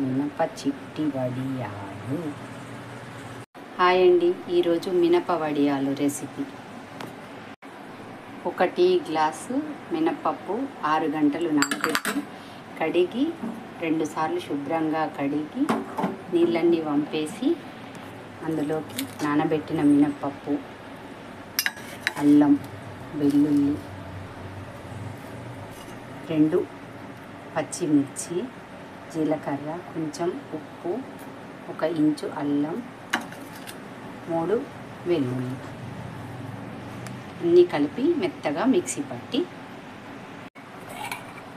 మినప చిట్టి వడియాలు. హాయ్ అండి, ఈరోజు మినప వడియాలు రెసిపీ. 1 టీ గ్లాసు మినపప్పు 6 గంటలు నానబెట్టి కడిగి 2 సార్లు శుభ్రంగా కడిగి నీళ్ళన్నీ వంపేసి అందులోకి నానబెట్టిన మినపప్పు, అల్లం, వెల్లుల్లి, 2 పచ్చిమిర్చి, జీలకర్ర, కొంచెం ఉప్పు, 1 ఇంచు అల్లం, 3 వెల్లుల్లి అన్నీ కలిపి మెత్తగా మిక్సీ పట్టి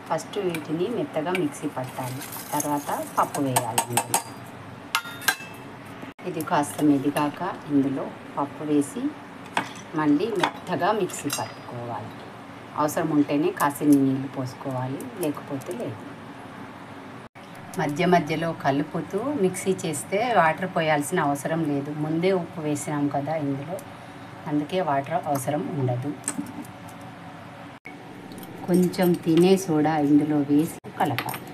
ఫస్ట్ వీటిని మెత్తగా మిక్సీ పట్టాలి. తర్వాత పప్పు వేయాలి. ఇది కాస్త మెదిగాక ఇందులో పప్పు వేసి మళ్ళీ మెత్తగా మిక్సీ పట్టుకోవాలి. అవసరం ఉంటేనే కాసిన్ని నీళ్ళు పోసుకోవాలి, లేకపోతే లేదు. మధ్య మధ్యలో కలుపుతూ మిక్సీ చేస్తే వాటర్ పోయాల్సిన అవసరం లేదు. ముందే ఉప్పు వేసినాం కదా ఇందులో, అందుకే వాటర్ అవసరం ఉండదు. కొంచెం తినే సోడా ఇందులో వేసి కలపాలి.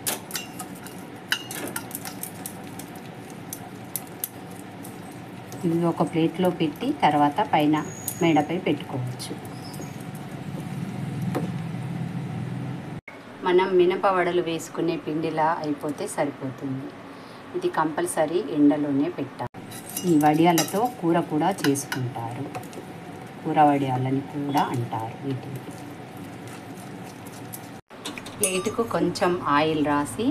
ఇవి ఒక ప్లేట్లో పెట్టి తర్వాత పైన మేడపై పెట్టుకోవచ్చు. మనం మినప వడలు వేసుకునే పిండిలా అయిపోతే సరిపోతుంది. ఇది కంపల్సరీ ఎండలోనే పెట్టాలి. ఈ వడియాలతో కూర కూడా చేసుకుంటారు. కూర వడియాలని కూడా అంటారు వీటిని. ప్లేటుకు కొంచెం ఆయిల్ రాసి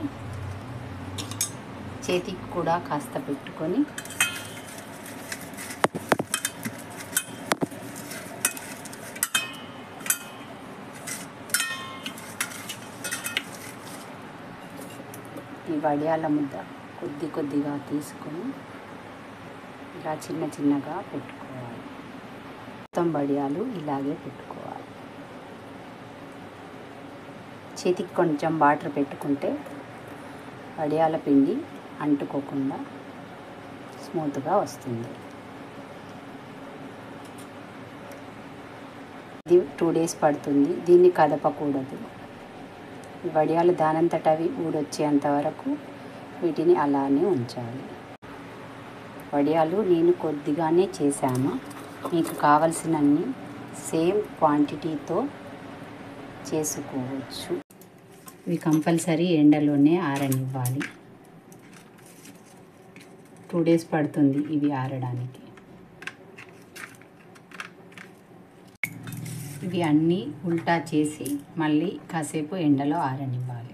చేతికి కూడా కాస్త పెట్టుకొని ఈ వడియాల ముద్ద కొద్ది కొద్దిగా తీసుకొని ఇలా చిన్న చిన్నగా పెట్టుకోవాలి. మొత్తం వడియాలు ఇలాగే పెట్టుకోవాలి. చేతికి కొంచెం వాటర్ పెట్టుకుంటే వడియాల పిండి అంటుకోకుండా స్మూత్గా వస్తుంది. ఇది 2 డేస్ పడుతుంది. దీన్ని కదపకూడదు. వడియాలు దానంతట అవి ఊడొచ్చేంత వరకు వీటిని అలానే ఉంచాలి. వడియాలు నేను కొద్దిగానే చేశాను. మీకు కావలసినన్ని సేమ్ క్వాంటిటీతో చేసుకోవచ్చు. ఇవి కంపల్సరీ ఎండలోనే ఆరనివ్వాలి. 2 డేస్ పడుతుంది ఇవి ఆరడానికి. ఇవి అన్నీ ఉల్టా చేసి మళ్ళీ కాసేపు ఎండలో ఆరనివ్వాలి.